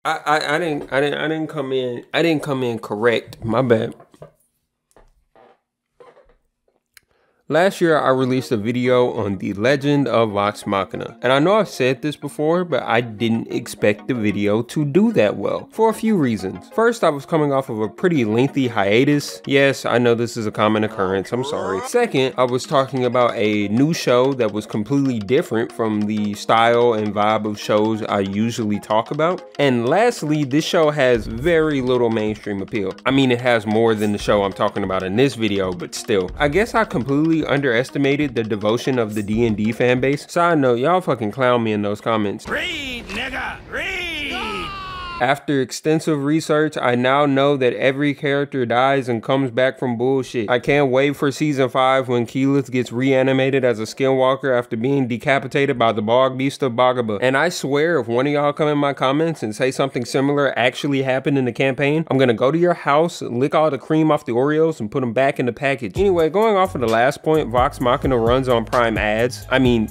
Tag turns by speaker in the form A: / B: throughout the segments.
A: I didn't come in correct. My bad. Last year, I released a video on the legend of Vox Machina, and I know I've said this before, but I didn't expect the video to do that well, for a few reasons. First, I was coming off of a pretty lengthy hiatus. Yes, I know this is a common occurrence, I'm sorry. Second, I was talking about a new show that was completely different from the style and vibe of shows I usually talk about. And lastly, this show has very little mainstream appeal. I mean, it has more than the show I'm talking about in this video, but still. I guess I completely underestimated the devotion of the D&D fan base. Side note, y'all fucking clown me in those comments.
B: Read, nigga, read!
A: After extensive research, I now know that every character dies and comes back from bullshit. I can't wait for season 5 when Keyleth gets reanimated as a skinwalker after being decapitated by the bog beast of Bogaba. And I swear, if one of y'all come in my comments and say something similar actually happened in the campaign, I'm gonna go to your house, lick all the cream off the Oreos, and put them back in the package. Anyway, going off of the last point, Vox Machina runs on Prime ads. I mean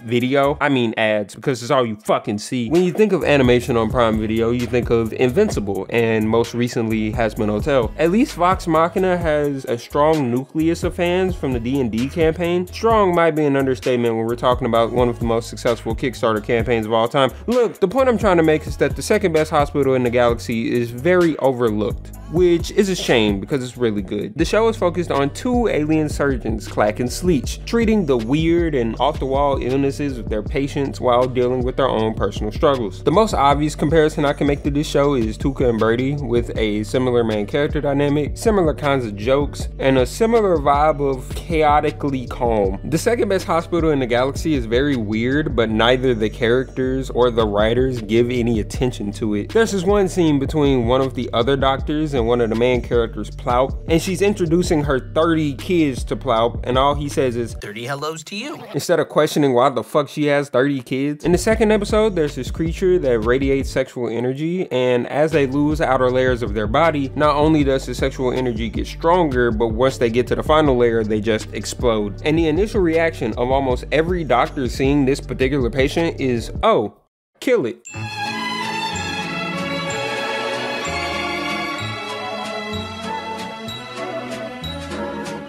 A: ads, because it's all you fucking see. When you think of animation on Prime Video, you think of Invincible, and most recently Hazbin Hotel. At least Vox Machina has a strong nucleus of fans from the D&D campaign. Strong might be an understatement when we're talking about one of the most successful Kickstarter campaigns of all time. Look, the point I'm trying to make is that the second best hospital in the galaxy is very overlooked, which is a shame because it's really good. The show is focused on 2 alien surgeons, Clack and Sleech, treating the weird and off-the-wall illnesses of their patients while dealing with their own personal struggles. The most obvious comparison I can make to this show is Tuca and Birdie, with a similar main character dynamic, similar kinds of jokes, and a similar vibe of chaotically calm. The second best hospital in the galaxy is very weird, but neither the characters or the writers give any attention to it. There's this one scene between one of the other doctors and one of the main characters, Ploup, and she's introducing her 30 kids to Ploup, and all he says is
B: 30 hellos to you,
A: instead of questioning why the fuck she has 30 kids. In the second episode, there's this creature that radiates sexual energy, and as they lose outer layers of their body, not only does the sexual energy get stronger, but once they get to the final layer, they just explode. And the initial reaction of almost every doctor seeing this particular patient is, oh, kill it.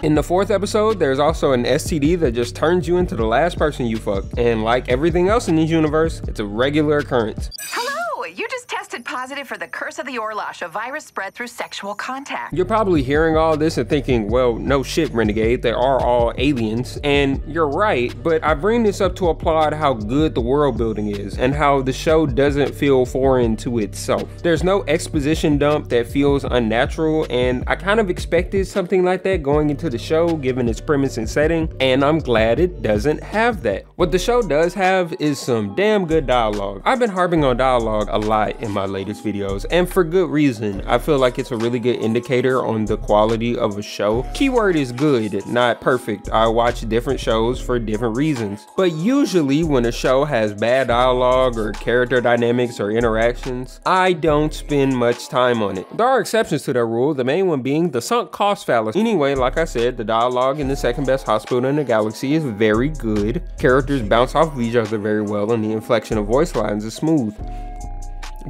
A: In the 4th episode, there's also an STD that just turns you into the last person you fuck. And like everything else in this universe, it's a regular occurrence.
C: Hello, you just tested positive for the curse of the Orlash, a virus spread through sexual contact.
A: You're probably hearing all this and thinking, well, no shit, Renegade, they are all aliens. And you're right, but I bring this up to applaud how good the world building is and how the show doesn't feel foreign to itself. There's no exposition dump that feels unnatural, and I kind of expected something like that going into the show given its premise and setting, and I'm glad it doesn't have that. What the show does have is some damn good dialogue. I've been harping on dialogue a lot in my latest videos, and for good reason. I feel like it's a really good indicator on the quality of a show. Keyword is good, not perfect. I watch different shows for different reasons, but usually when a show has bad dialogue or character dynamics or interactions, I don't spend much time on it. There are exceptions to that rule, the main one being the sunk cost fallacy. Anyway, like I said, the dialogue in the second best hospital in the galaxy is very good. Characters bounce off of each other very well, and the inflection of voice lines is smooth.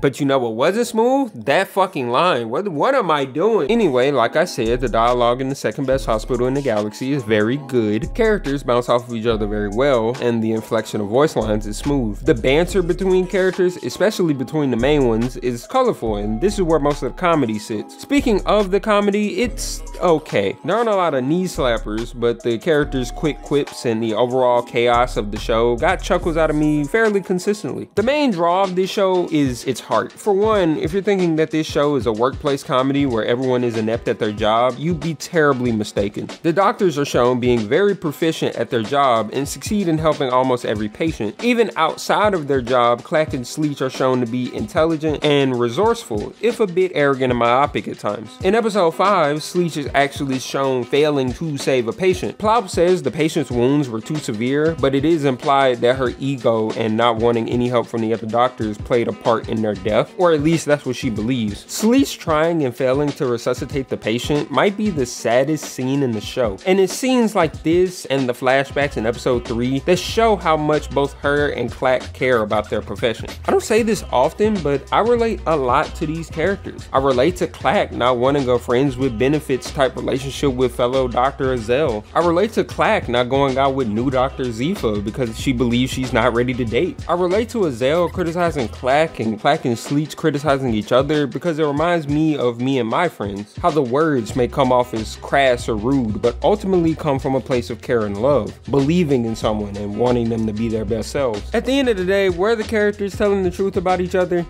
A: But you know what wasn't smooth? That fucking line. What am I doing? Anyway, like I said, the dialogue in the second best hospital in the galaxy is very good. Characters bounce off of each other very well, and the inflection of voice lines is smooth. The banter between characters, especially between the main ones, is colorful, and this is where most of the comedy sits. Speaking of the comedy, it's okay. There aren't a lot of knee slappers, but the characters' quick quips and the overall chaos of the show got chuckles out of me fairly consistently. The main draw of this show is its heart. For one, if you're thinking that this show is a workplace comedy where everyone is inept at their job, you'd be terribly mistaken. The doctors are shown being very proficient at their job and succeed in helping almost every patient. Even outside of their job, Clack and Sleech are shown to be intelligent and resourceful, if a bit arrogant and myopic at times. In episode 5, Sleech is actually shown failing to save a patient. Ploup says the patient's wounds were too severe, but it is implied that her ego and not wanting any help from the other doctors played a part in their death, or at least that's what she believes. Sleet's trying and failing to resuscitate the patient might be the saddest scene in the show, and it's scenes like this and the flashbacks in episode 3 that show how much both her and Clack care about their profession. I don't say this often, but I relate a lot to these characters. I relate to Clack not wanting a friends with benefits type relationship with fellow Dr. Azel. I relate to Clack not going out with new Dr. Zifa because she believes she's not ready to date. I relate to Azel criticizing Clack and Sleet's criticizing each other because it reminds me of me and my friends, how the words may come off as crass or rude, but ultimately come from a place of care and love, believing in someone and wanting them to be their best selves. At the end of the day, were the characters telling the truth about each other?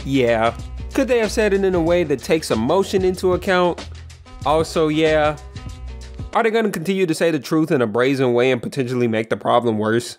A: Yeah. Could they have said it in a way that takes emotion into account? Also, yeah. Are they gonna continue to say the truth in a brazen way and potentially make the problem worse?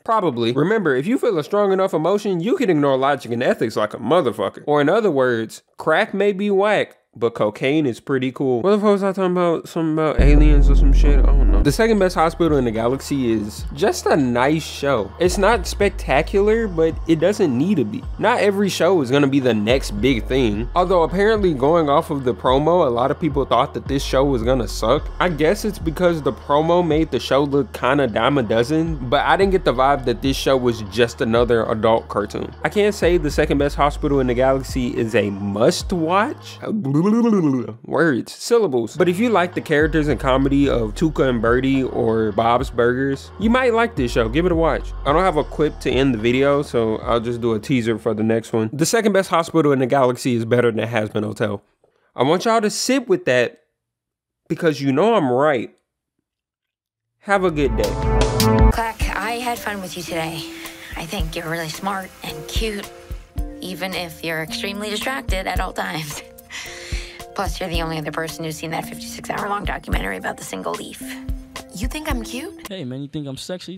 A: Probably. Remember, if you feel a strong enough emotion, you can ignore logic and ethics like a motherfucker. Or in other words, crack may be whack, but cocaine is pretty cool. What the fuck was I talking about? Something about aliens or some shit? I don't know. The second best hospital in the galaxy is just a nice show. It's not spectacular, but it doesn't need to be. Not every show is gonna be the next big thing. Although apparently going off of the promo, a lot of people thought that this show was gonna suck. I guess it's because the promo made the show look kinda dime a dozen, but I didn't get the vibe that this show was just another adult cartoon. I can't say the second best hospital in the galaxy is a must watch. Words, syllables. But if you like the characters and comedy of Tuca and Birdie or Bob's Burgers, you might like this show. Give it a watch. I don't have a quip to end the video, so I'll just do a teaser for the next one. The second best hospital in the galaxy is better than Hazbin Hotel. I want y'all to sit with that because you know I'm right. Have a good day.
D: Clack, I had fun with you today. I think you're really smart and cute, even if you're extremely distracted at all times. Plus, you're the only other person who's seen that 56-hour-long documentary about the single leaf.
E: You think I'm cute?
F: Hey, man, you think I'm sexy?